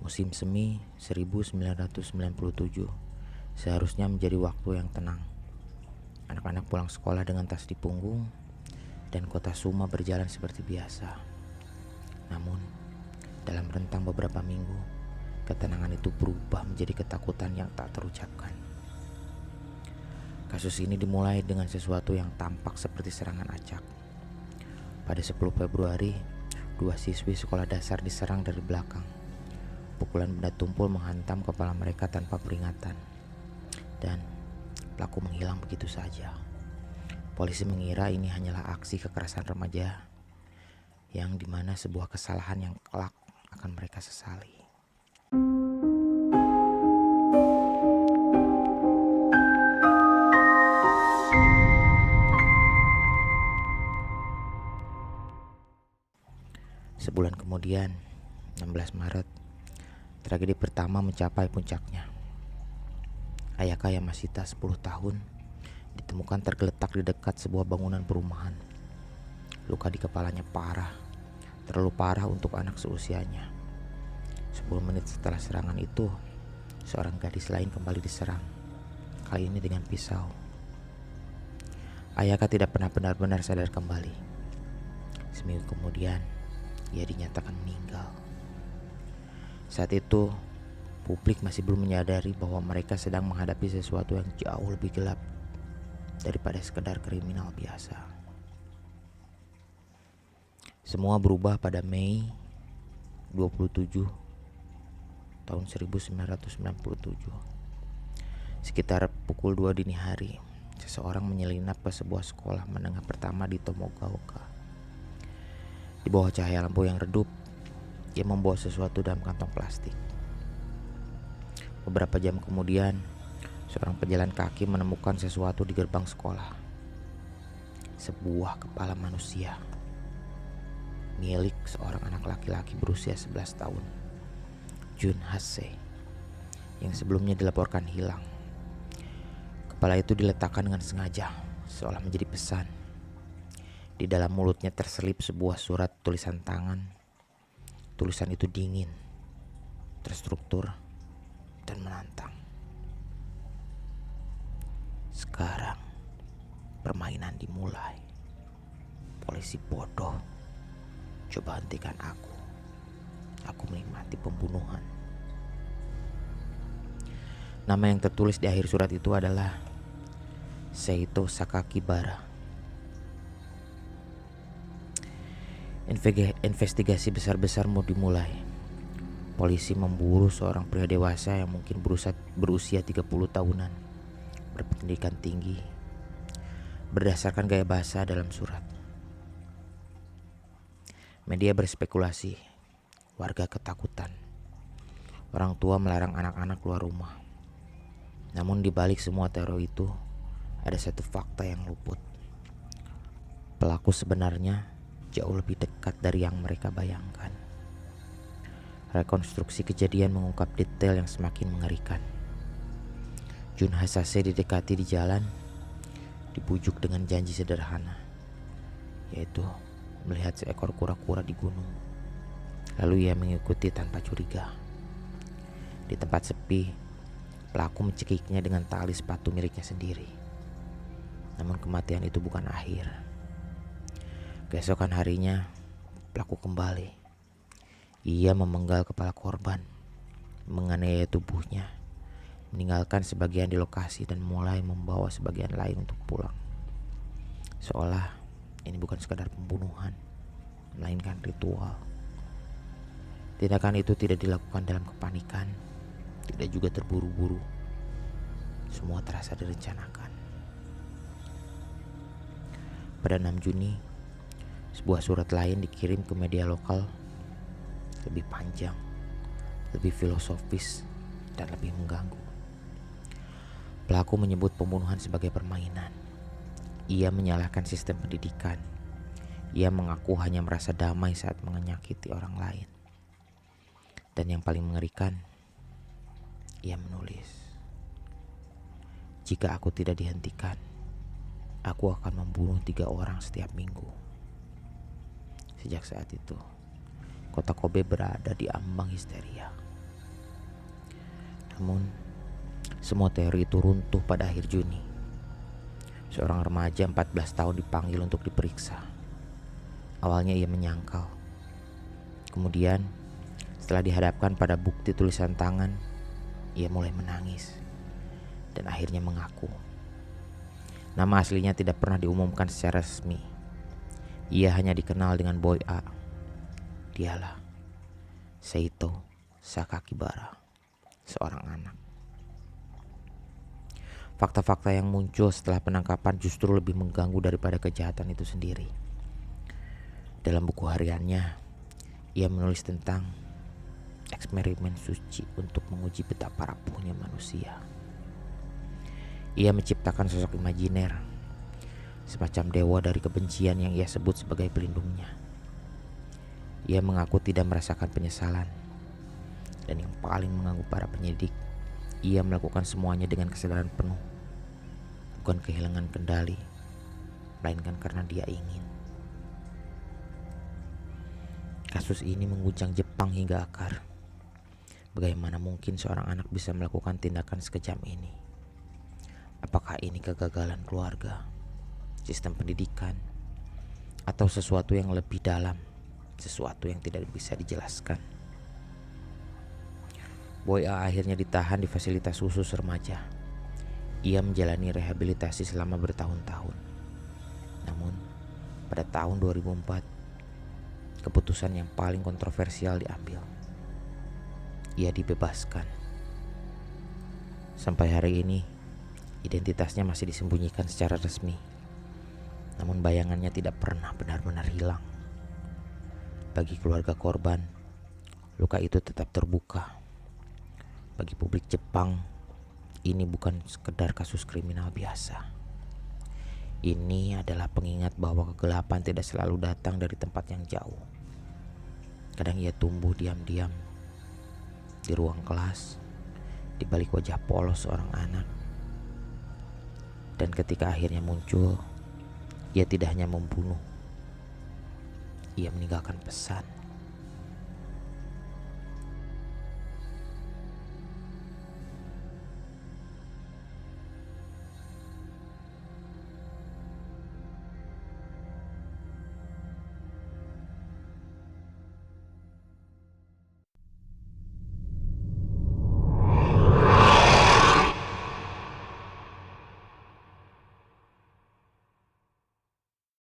Musim semi 1997 seharusnya menjadi waktu yang tenang. Anak-anak pulang sekolah dengan tas di punggung dan kota Suma berjalan seperti biasa. Namun, dalam rentang beberapa minggu, ketenangan itu berubah menjadi ketakutan yang tak terucapkan. Kasus ini dimulai dengan sesuatu yang tampak seperti serangan acak. Pada 10 Februari, 2 siswi sekolah dasar diserang dari belakang. Pukulan benda tumpul menghantam kepala mereka tanpa peringatan. Dan pelaku menghilang begitu saja. Polisi mengira ini hanyalah aksi kekerasan remaja yang dimana sebuah kesalahan yang kelak akan mereka sesali. Sebulan kemudian, 16 Maret, tragedi pertama mencapai puncaknya. Ayaka Yamashita 10 tahun ditemukan tergeletak di dekat sebuah bangunan perumahan. Luka di kepalanya parah, terlalu parah untuk anak seusianya. 10 menit setelah serangan itu, seorang gadis lain kembali diserang, kali ini dengan pisau. Ayaka tidak pernah benar-benar sadar kembali. Seminggu kemudian, ia dinyatakan meninggal. Saat itu, publik masih belum menyadari bahwa mereka sedang menghadapi sesuatu yang jauh lebih gelap daripada sekedar kriminal biasa. Semua berubah pada Mei 27 tahun 1997. Sekitar pukul 2 dini hari, seseorang menyelinap ke sebuah sekolah menengah pertama di Tomogaoka. Di bawah cahaya lampu yang redup, ia membawa sesuatu dalam kantong plastik. Beberapa jam kemudian, seorang pejalan kaki menemukan sesuatu di gerbang sekolah. Sebuah kepala manusia milik seorang anak laki-laki berusia 11 tahun, Jun Hase, yang sebelumnya dilaporkan hilang. Kepala itu diletakkan dengan sengaja, seolah menjadi pesan. Di dalam mulutnya terselip sebuah surat tulisan tangan. Tulisan itu dingin, terstruktur, dan menantang. Sekarang permainan dimulai. Polisi bodoh, coba hentikan aku. Aku menikmati pembunuhan. Nama yang tertulis di akhir surat itu adalah Seito Sakakibara. Investigasi besar-besar mau dimulai. Polisi memburu seorang pria dewasa yang mungkin berusia 30 tahunan, berpendidikan tinggi, berdasarkan gaya bahasa dalam surat. Media berspekulasi, warga ketakutan. Orang tua melarang anak-anak keluar rumah. Namun di balik semua teror itu, ada satu fakta yang luput. Pelaku sebenarnya jauh lebih dekat dari yang mereka bayangkan. Rekonstruksi kejadian mengungkap detail yang semakin mengerikan. Jun Hasase didekati di jalan, dibujuk dengan janji sederhana, yaitu melihat seekor kura-kura di gunung. Lalu ia mengikuti tanpa curiga. Di tempat sepi, pelaku mencekiknya dengan tali sepatu miliknya sendiri. Namun kematian itu bukan akhir. Keesokan harinya, pelaku kembali. Ia memenggal kepala korban, menganiaya tubuhnya, meninggalkan sebagian di lokasi dan mulai membawa sebagian lain untuk pulang. Seolah ini bukan sekadar pembunuhan, melainkan ritual. Tindakan itu tidak dilakukan dalam kepanikan, tidak juga terburu-buru. Semua terasa direncanakan. Pada 6 Juni, sebuah surat lain dikirim ke media lokal, lebih panjang, lebih filosofis, dan lebih mengganggu. Pelaku menyebut pembunuhan sebagai permainan. Ia menyalahkan sistem pendidikan. Ia mengaku hanya merasa damai saat menyakiti orang lain. Dan yang paling mengerikan, ia menulis, "Jika aku tidak dihentikan, aku akan membunuh 3 orang setiap minggu." Sejak saat itu, kota Kobe berada di ambang histeria. Namun, semua teori itu runtuh pada akhir Juni. Seorang remaja 14 tahun dipanggil untuk diperiksa. Awalnya ia menyangkal. Kemudian, setelah dihadapkan pada bukti tulisan tangan, ia mulai menangis dan akhirnya mengaku. Nama aslinya tidak pernah diumumkan secara resmi. Ia hanya dikenal dengan Boy A. Dialah Seito Sakakibara, seorang anak. Fakta-fakta yang muncul setelah penangkapan justru lebih mengganggu daripada kejahatan itu sendiri. Dalam buku hariannya, ia menulis tentang eksperimen suci untuk menguji betapa rapuhnya manusia. Ia menciptakan sosok imajiner, semacam dewa dari kebencian yang ia sebut sebagai pelindungnya. Ia mengaku tidak merasakan penyesalan. Dan yang paling mengganggu para penyidik, ia melakukan semuanya dengan kesadaran penuh. Bukan kehilangan kendali, melainkan karena dia ingin. Kasus ini mengguncang Jepang hingga akar. Bagaimana mungkin seorang anak bisa melakukan tindakan sekejam ini? Apakah ini kegagalan keluarga, sistem pendidikan, atau sesuatu yang lebih dalam, sesuatu yang tidak bisa dijelaskan? Boy A akhirnya ditahan di fasilitas khusus remaja. Ia menjalani rehabilitasi selama bertahun-tahun. Namun, pada tahun 2004, keputusan yang paling kontroversial diambil. Ia dibebaskan. Sampai hari ini, identitasnya masih disembunyikan secara resmi. Namun bayangannya tidak pernah benar-benar hilang. Bagi keluarga korban, luka itu tetap terbuka. Bagi publik Jepang, ini bukan sekedar kasus kriminal biasa. Ini adalah pengingat bahwa kegelapan tidak selalu datang dari tempat yang jauh. Kadang ia tumbuh diam-diam di ruang kelas, di balik wajah polos seorang anak. Dan ketika akhirnya muncul, ia tidak hanya membunuh, ia meninggalkan pesan.